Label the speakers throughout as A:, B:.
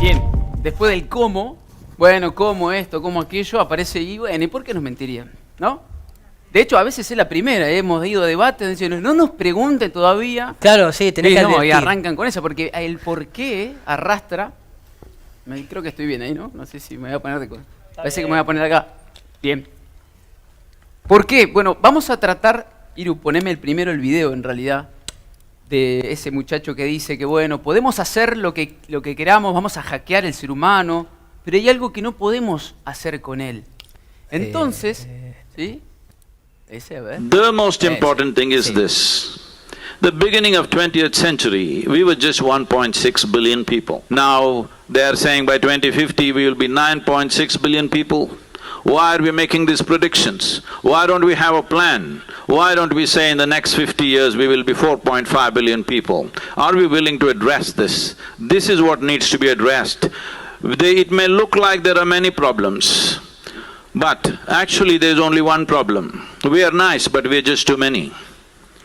A: Bien, después del cómo, bueno, cómo esto, cómo aquello, aparece y bueno, ¿y por qué nos mentirían? ¿No? De hecho, a veces es la primera, hemos ido a debates, dicen, no nos pregunten todavía.
B: Claro, sí, tenés que advertir.
A: Y arrancan con eso, porque el por qué arrastra, creo que estoy bien ahí, ¿no? No sé si me voy a poner de cosas. Parece que me voy a poner acá. Bien. ¿Por qué? Bueno, vamos a tratar, Iru, poneme el primero el video en realidad, de ese muchacho que dice que bueno, podemos hacer lo que queramos, vamos a hackear el ser humano, pero hay algo que no podemos hacer con él. Entonces, ¿sí? Ese, a ver.
C: The most important thing is this. The beginning of 20th century, we were just 1.6 billion people. Now, they are saying by 2050 we will be 9.6 billion people. Why are we making these predictions? Why don't we have a plan? Why don't we say in the next 50 years we will be 4.5 billion people? Are we willing to address this? This is what needs to be addressed. It may look like there are many problems, but actually there is only one problem. We are nice, but we are just too many.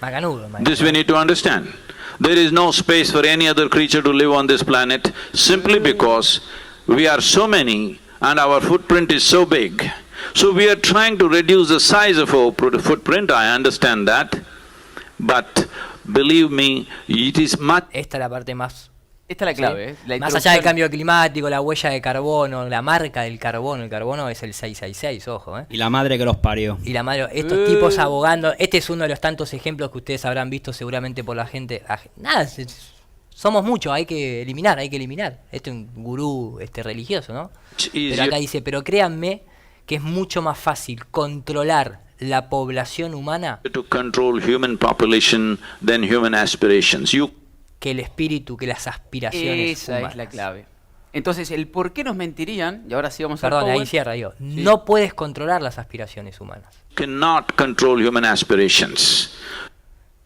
B: Macanudo.
C: This we need to understand. There is no space for any other creature to live on this planet simply because we are so many and our footprint is so big. So we are trying to reduce the size of our footprint, I understand that, but believe me, it is much…
B: Esta es la parte más…
A: Esta es la clave,
B: ¿sí? Más allá del cambio climático, la huella de carbono, la marca del carbono, el carbono es el 666, ojo.
D: Y la madre que los parió.
B: Y la madre, estos tipos abogando, este es uno de los tantos ejemplos que ustedes habrán visto seguramente por la gente. Nada, somos muchos, hay que eliminar. Este es un gurú religioso, ¿no? Pero acá dice, pero créanme que es mucho más fácil controlar la población humana
C: to control human population than human aspirations.
B: Que el espíritu, que las aspiraciones
A: Esa
B: humanas.
A: es la clave. Entonces, el por qué nos mentirían, y ahora sí vamos a…
B: Perdón, ahí cierra, digo. Sí. No puedes controlar las aspiraciones humanas.
C: Cannot control human aspirations.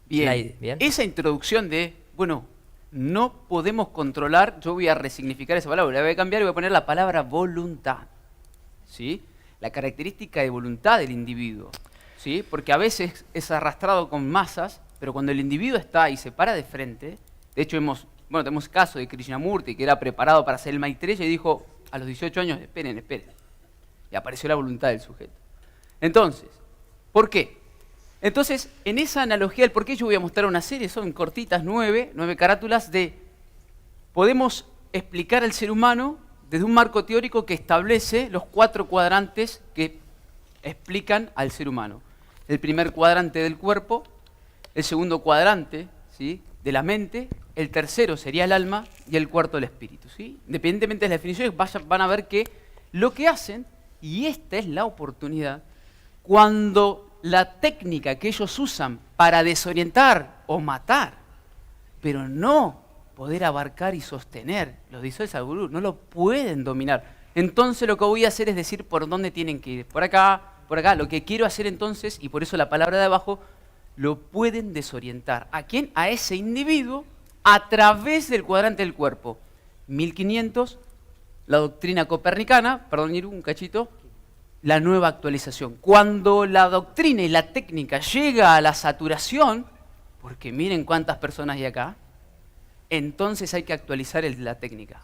A: Bien. Esa introducción de, bueno, no podemos controlar, yo voy a resignificar esa palabra, la voy a cambiar y voy a poner la palabra voluntad. ¿Sí? La característica de voluntad del individuo. ¿Sí? Porque a veces es arrastrado con masas, pero cuando el individuo está y se para de frente… De hecho, tenemos el caso de Krishnamurti, que era preparado para ser el Maitreya y dijo a los 18 años, esperen. Y apareció la voluntad del sujeto. Entonces, ¿por qué? Entonces, en esa analogía del por qué yo voy a mostrar una serie, son cortitas, 9 carátulas de… Podemos explicar al ser humano desde un marco teórico que establece los 4 cuadrantes que explican al ser humano. El primer cuadrante del cuerpo, el segundo cuadrante, ¿sí?, de la mente, el tercero sería el alma y el cuarto el espíritu, ¿sí? Independientemente de las definiciones, van a ver que lo que hacen, y esta es la oportunidad, cuando la técnica que ellos usan para desorientar o matar, pero no poder abarcar y sostener, lo dice el Sadhguru, no lo pueden dominar. Entonces lo que voy a hacer es decir por dónde tienen que ir, por acá, lo que quiero hacer entonces, y por eso la palabra de abajo, lo pueden desorientar. ¿A quién? A ese individuo a través del cuadrante del cuerpo. 1500, la doctrina copernicana, perdón, Iru, un cachito, la nueva actualización. Cuando la doctrina y la técnica llega a la saturación, porque miren cuántas personas hay acá, entonces hay que actualizar la técnica.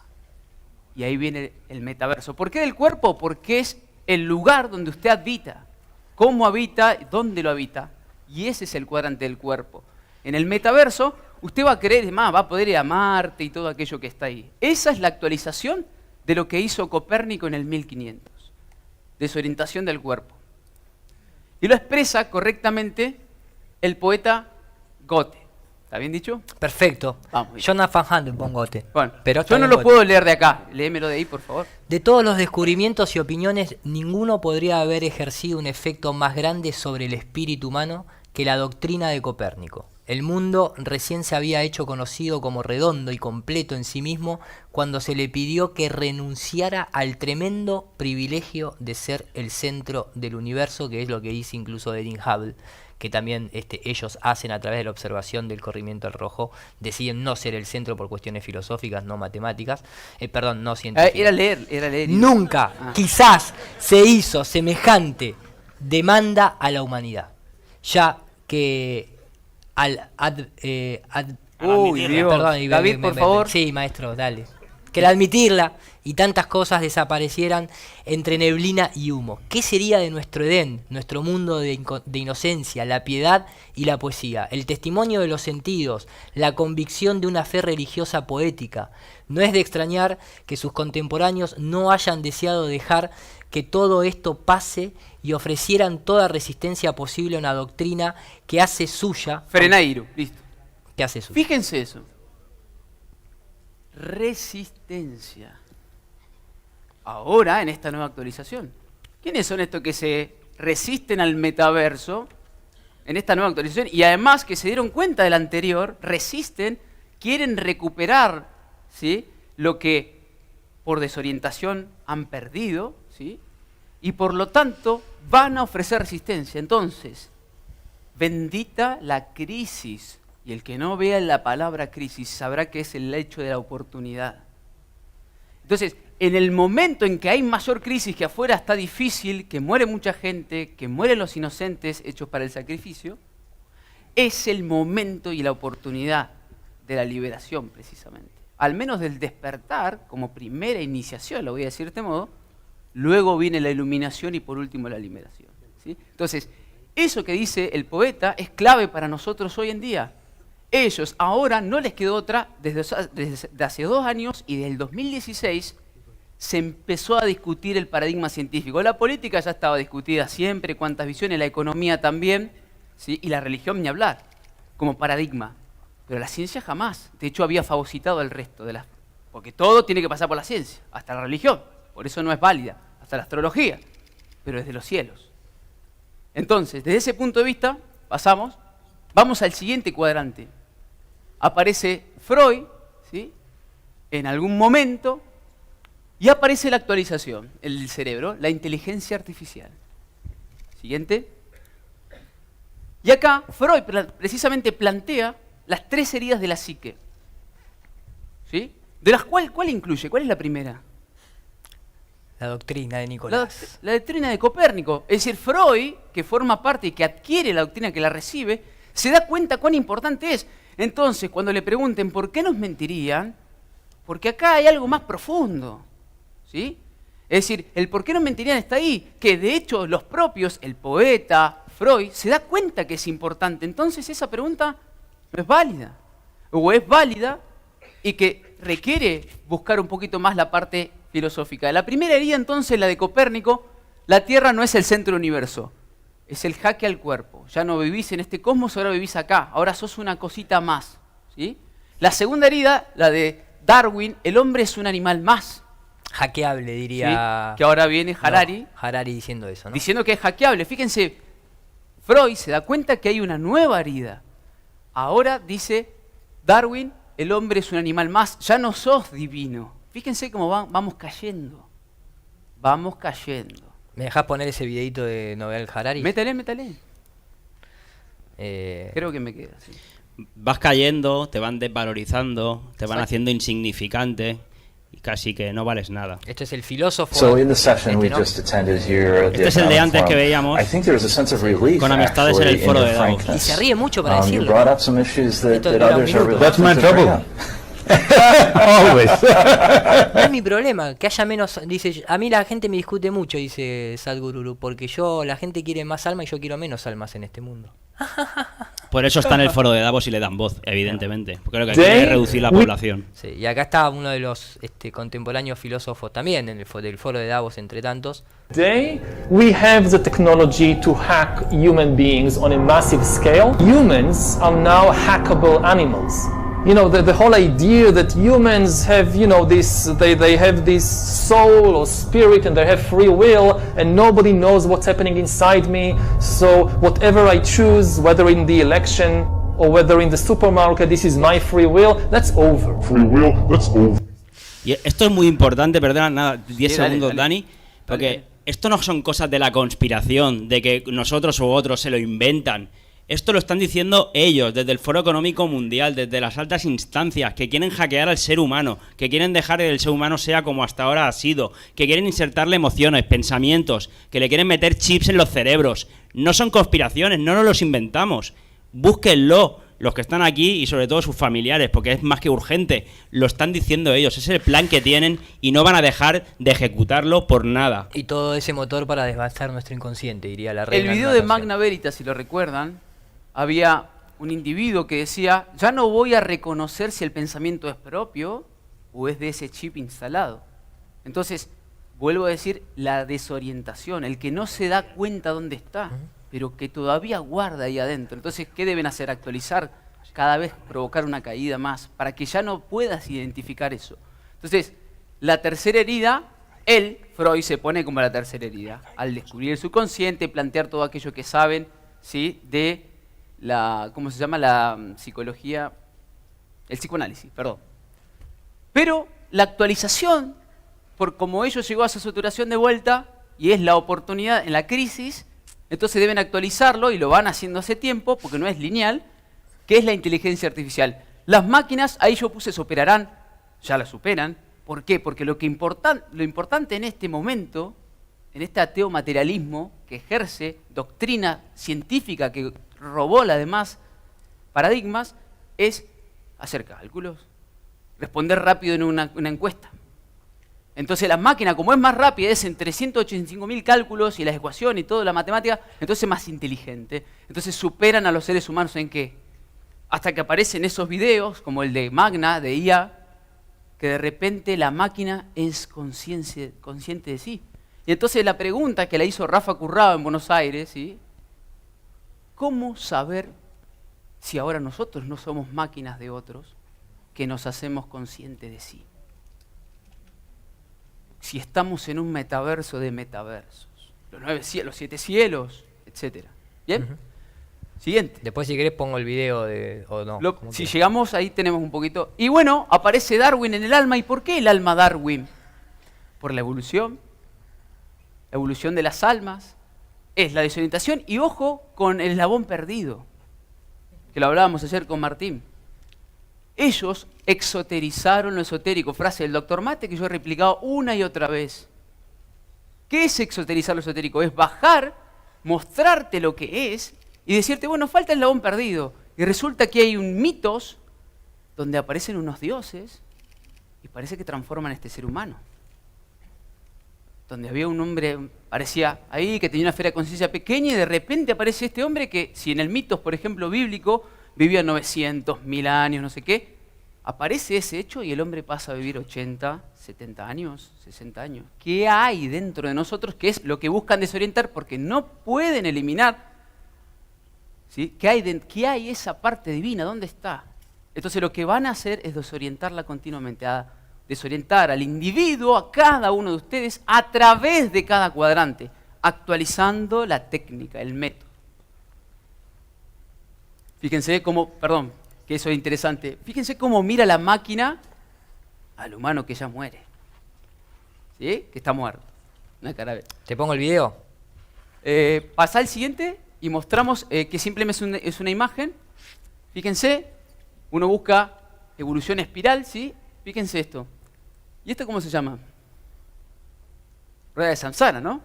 A: Y ahí viene el metaverso. ¿Por qué del cuerpo? Porque es el lugar donde usted habita. ¿Cómo habita? ¿Dónde lo habita? Y ese es el cuadrante del cuerpo. En el metaverso, usted va a querer, más, va a poder ir a Marte y todo aquello que está ahí. Esa es la actualización de lo que hizo Copérnico en el 1500. Desorientación del cuerpo. Y lo expresa correctamente el poeta Goethe. ¿Está bien dicho?
B: Perfecto.
A: Vamos.
B: Jonathan Handelbaum con Goethe.
A: Bueno,
B: pero
A: yo no lo puedo leer de acá. Léemelo de ahí, por favor.
B: De todos los descubrimientos y opiniones, ninguno podría haber ejercido un efecto más grande sobre el espíritu humano que la doctrina de Copérnico. El mundo recién se había hecho conocido como redondo y completo en sí mismo cuando se le pidió que renunciara al tremendo privilegio de ser el centro del universo, que es lo que dice incluso Edwin Hubble, que también ellos hacen a través de la observación del corrimiento del rojo, deciden no ser el centro por cuestiones filosóficas, no matemáticas, no científicas.
A: Era leer.
B: Nunca, quizás, se hizo semejante demanda a la humanidad, ya que David,
A: por favor.
B: Sí, maestro, dale. que al admitirla y tantas cosas desaparecieran entre neblina y humo. ¿Qué sería de nuestro Edén, nuestro mundo de inocencia, la piedad y la poesía? El testimonio de los sentidos, la convicción de una fe religiosa poética. No es de extrañar que sus contemporáneos no hayan deseado dejar que todo esto pase y ofrecieran toda resistencia posible a una doctrina que hace suya...
A: Frenairo, listo.
B: Que hace suya.
A: Fíjense eso. Resistencia. Ahora, en esta nueva actualización. ¿Quiénes son estos que se resisten al metaverso en esta nueva actualización? Y además que se dieron cuenta del anterior, resisten, quieren recuperar, ¿sí?, lo que por desorientación han perdido, ¿sí?, y por lo tanto van a ofrecer resistencia. Entonces, bendita la crisis. Y el que no vea la palabra crisis sabrá que es el hecho de la oportunidad. Entonces, en el momento en que hay mayor crisis, que afuera está difícil, que muere mucha gente, que mueren los inocentes hechos para el sacrificio, es el momento y la oportunidad de la liberación, precisamente. Al menos del despertar, como primera iniciación, lo voy a decir de este modo, luego viene la iluminación y por último la liberación, ¿sí? Entonces, eso que dice el poeta es clave para nosotros hoy en día. Ellos ahora no les quedó otra, desde hace 2 años y desde el 2016 se empezó a discutir el paradigma científico. La política ya estaba discutida siempre, cuántas visiones, la economía también, ¿sí?, y la religión ni hablar, como paradigma. Pero la ciencia jamás. De hecho, había fagocitado al resto de las... Porque todo tiene que pasar por la ciencia, hasta la religión. Por eso no es válida, hasta la astrología, pero desde los cielos. Entonces, desde ese punto de vista, vamos al siguiente cuadrante. Aparece Freud, ¿sí?, en algún momento, y aparece la actualización, el cerebro, la inteligencia artificial. Siguiente. Y acá Freud precisamente plantea las 3 heridas de la psique, ¿sí?, de las cuales, ¿cuál incluye? ¿Cuál es la primera?
B: La doctrina de Nicolás.
A: La doctrina de Copérnico. Es decir, Freud, que forma parte y que adquiere la doctrina, que la recibe, se da cuenta cuán importante es. Entonces, cuando le pregunten por qué nos mentirían, porque acá hay algo más profundo, ¿sí? Es decir, el por qué nos mentirían está ahí, que de hecho los propios, el poeta, Freud, se da cuenta que es importante. Entonces esa pregunta no es válida, o es válida y que requiere buscar un poquito más la parte filosófica. La primera herida, entonces, la de Copérnico: la Tierra no es el centro del universo, es el jaque al cuerpo. Ya no vivís en este cosmos, ahora vivís acá, ahora sos una cosita más, ¿sí? La segunda herida, la de Darwin: el hombre es un animal más.
B: Hackeable, diría.
A: ¿Sí? Que ahora viene Harari.
B: No, Harari diciendo eso, ¿no?
A: Diciendo que es hackeable. Fíjense, Freud se da cuenta que hay una nueva herida. Ahora dice Darwin: el hombre es un animal más, ya no sos divino. Fíjense cómo vamos cayendo. Vamos cayendo.
B: ¿Me dejás poner ese videito de Noel Harari?
A: Métale. Creo que me queda, sí.
D: Vas cayendo, te van desvalorizando, te van haciendo insignificante y casi que no vales nada.
B: Este es el filósofo.
D: Este es el de antes que veíamos con amistades en el foro de Davos.
B: Y se ríe mucho para decirlo.
E: That's my trouble. Always.
B: No es mi problema, que haya menos. Dice, a mí la gente me discute mucho, dice Sadhguru, porque la gente quiere más alma y yo quiero menos almas en este mundo.
D: Por eso está en el foro de Davos y le dan voz, evidentemente. Porque creo que hay que reducir la población.
B: Sí, y acá está uno de los contemporáneos filósofos también del foro de Davos, entre tantos.
F: Today, we have the technology to hack human beings on a massive scale. Humans are now hackable animals. You know, the whole idea that humans have, you know, they have this soul or spirit and they have free will and nobody knows what's happening inside me. So whatever I choose, whether in the election or whether in the supermarket, this is my free will, that's over.
E: Free will, that's over.
D: Y esto es muy importante, perdona, nada, 10 segundos,
A: dale.
D: Dani, porque esto no son cosas de la conspiración, de que nosotros u otros se lo inventan. Esto lo están diciendo ellos, desde el Foro Económico Mundial, desde las altas instancias, que quieren hackear al ser humano, que quieren dejar que el ser humano sea como hasta ahora ha sido, que quieren insertarle emociones, pensamientos, que le quieren meter chips en los cerebros. No son conspiraciones, no nos los inventamos. Búsquenlo. los que están aquí y sobre todo sus familiares, porque es más que urgente. Lo están diciendo ellos, es el plan que tienen y no van a dejar de ejecutarlo por nada.
B: Y todo ese motor para devastar nuestro inconsciente, diría la
A: El
B: reina.
A: video de Magna Veritas, si lo recuerdan, había un individuo que decía, ya no voy a reconocer si el pensamiento es propio o es de ese chip instalado. Entonces, vuelvo a decir, la desorientación, el que no se da cuenta dónde está, pero que todavía guarda ahí adentro. Entonces, ¿qué deben hacer? Actualizar, cada vez provocar una caída más, para que ya no puedas identificar eso. Entonces, la tercera herida, Freud se pone como la tercera herida, al descubrir el subconsciente, plantear todo aquello que saben, ¿sí?, de la, ¿cómo se llama? La psicología, el psicoanálisis, perdón. Pero la actualización, por como ellos llegó a esa saturación de vuelta, y es la oportunidad en la crisis, entonces deben actualizarlo, y lo van haciendo hace tiempo, porque no es lineal, que es la inteligencia artificial. Las máquinas, ahí yo puse superarán, ya la superan. ¿Por qué? Porque lo importante en este momento, en este ateo materialismo que ejerce doctrina científica que robó las demás paradigmas, es hacer cálculos, responder rápido en una encuesta. Entonces la máquina, como es más rápida, es en 385.000 cálculos y las ecuaciones y toda la matemática, entonces es más inteligente. Entonces superan a los seres humanos ¿en qué? Hasta que aparecen esos videos, como el de Magna, de IA, que de repente la máquina es consciente de sí. Y entonces la pregunta que la hizo Rafa Currao en Buenos Aires, ¿sí?, ¿cómo saber si ahora nosotros no somos máquinas de otros que nos hacemos conscientes de sí? Si estamos en un metaverso de metaversos, los 9 cielos, los 7 cielos, etc. ¿Bien? Siguiente.
B: Después, si querés, pongo el video de... o no.
A: Si llegamos, ahí tenemos un poquito. Y bueno, aparece Darwin en el alma. ¿Y por qué el alma Darwin? Por la evolución de las almas, es la desorientación. Y ojo con el eslabón perdido, que lo hablábamos ayer con Martín. Ellos exoterizaron lo esotérico, frase del Dr. Mate que yo he replicado una y otra vez. ¿Qué es exoterizar lo esotérico? Es bajar, mostrarte lo que es y decirte, bueno, falta el eslabón perdido. Y resulta que hay un mitos donde aparecen unos dioses y parece que transforman a este ser humano. Donde había un hombre, parecía ahí, que tenía una esfera de conciencia pequeña y de repente aparece este hombre que, si en el mitos, por ejemplo, bíblico, vivía 900, 1000 años, no sé qué, aparece ese hecho y el hombre pasa a vivir 80, 70 años, 60 años. ¿Qué hay dentro de nosotros que es lo que buscan desorientar? Porque no pueden eliminar, ¿sí?, ¿qué hay esa parte divina? ¿Dónde está? Entonces lo que van a hacer es desorientarla continuamente, a desorientar al individuo, a cada uno de ustedes, a través de cada cuadrante, actualizando la técnica, el método. Fíjense cómo, perdón, que eso es interesante, fíjense cómo mira la máquina al humano que ya muere, ¿sí?, que está muerto. Una cara.
B: ¿Te pongo el video?
A: Pasa al siguiente y mostramos que simplemente es una imagen. Fíjense, uno busca evolución espiral, ¿sí? Fíjense esto. ¿Y esto cómo se llama? Rueda de Samsara, ¿no?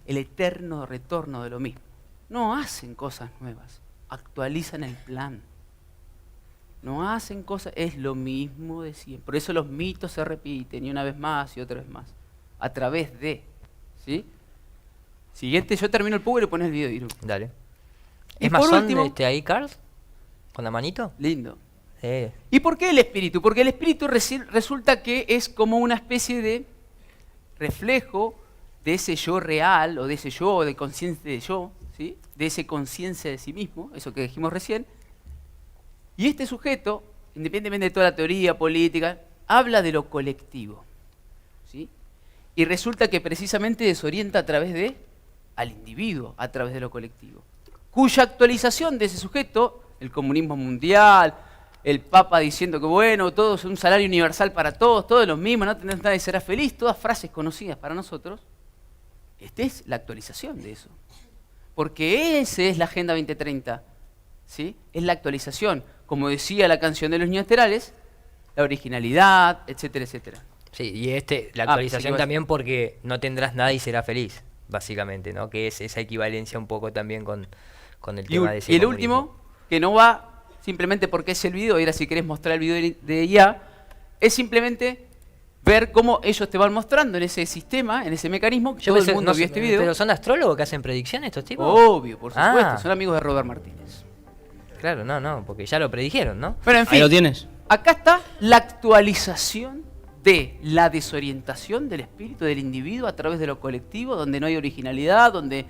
A: El eterno retorno de lo mismo. No hacen cosas nuevas, actualizan el plan. No hacen cosas, es lo mismo de siempre. Por eso los mitos se repiten y una vez más y otra vez más. A través de, ¿sí? Siguiente, yo termino el power y pones el video, Iru.
B: Dale.
A: Y
B: ¿Es más
A: por último,
B: ahí, Carl? ¿Con la manito?
A: Lindo. ¿Y por qué el espíritu? Porque el espíritu resulta que es como una especie de reflejo de ese yo real, o de ese yo, de conciencia de yo, ¿sí?, de ese conciencia de sí mismo, eso que dijimos recién. Y este sujeto, independientemente de toda la teoría política, habla de lo colectivo, ¿sí? Y resulta que precisamente desorienta a través de al individuo, a través de lo colectivo, cuya actualización de ese sujeto, el comunismo mundial, el Papa diciendo que bueno, todo es un salario universal para todos, todos los mismos, no tenés nadie será feliz, todas frases conocidas para nosotros. Esta es la actualización de eso. Porque esa es la Agenda 2030, ¿sí? Es la actualización. Como decía la canción de los Niños Terales, la originalidad, etcétera, etcétera.
B: Sí, y la actualización también porque no tendrás nada y serás feliz, básicamente, ¿no? Que es esa equivalencia un poco también con el tema de ese
A: Y el
B: comunismo.
A: último, que no va simplemente porque es el video, y ahora si querés mostrar el video de IA, es simplemente ver cómo ellos te van mostrando en ese sistema, en ese mecanismo. Todo el mundo vio este video.
B: ¿Pero son astrólogos que hacen predicciones estos tipos?
A: Obvio, por supuesto,
B: Ah.
A: son amigos de Robert Martínez.
B: Claro, no, porque ya lo predijeron, ¿no?
A: Bueno, en fin,
D: Ahí lo tienes.
A: acá está la actualización de la desorientación del espíritu del individuo a través de lo colectivo, donde no hay originalidad, donde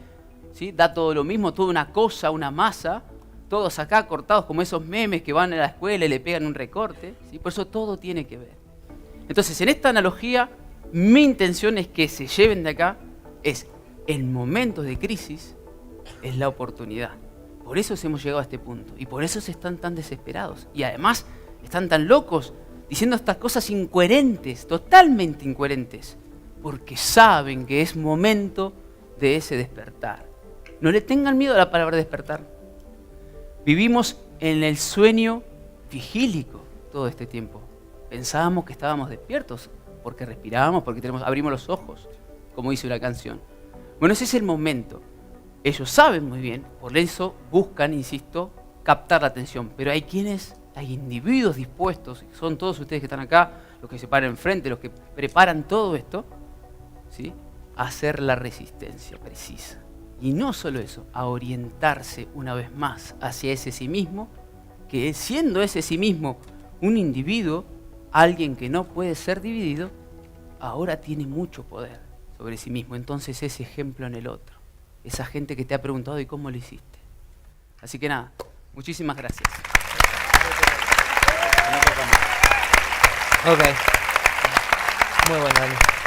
A: ¿sí? da todo lo mismo, toda una cosa, una masa, todos acá cortados como esos memes que van a la escuela y le pegan un recorte, ¿sí? Por eso todo tiene que ver. Entonces, en esta analogía, mi intención es que se lleven de acá, es en momentos de crisis, es la oportunidad. Por eso hemos llegado a este punto y por eso se están tan desesperados y además están tan locos diciendo estas cosas incoherentes, totalmente incoherentes, porque saben que es momento de ese despertar. No le tengan miedo a la palabra despertar. Vivimos en el sueño vigílico todo este tiempo. Pensábamos que estábamos despiertos porque respirábamos, porque abrimos los ojos, como dice una canción. Bueno, ese es el momento. Ellos saben muy bien, por eso buscan, insisto, captar la atención. Pero hay individuos dispuestos, son todos ustedes que están acá, los que se paran enfrente, los que preparan todo esto, ¿sí? A hacer la resistencia precisa. Y no solo eso, a orientarse una vez más hacia ese sí mismo, que siendo ese sí mismo un individuo, alguien que no puede ser dividido, ahora tiene mucho poder sobre sí mismo. Entonces es ejemplo en el otro. Esa gente que te ha preguntado ¿y cómo lo hiciste? Así que nada, muchísimas gracias.
B: Ok. Muy bueno, Dani.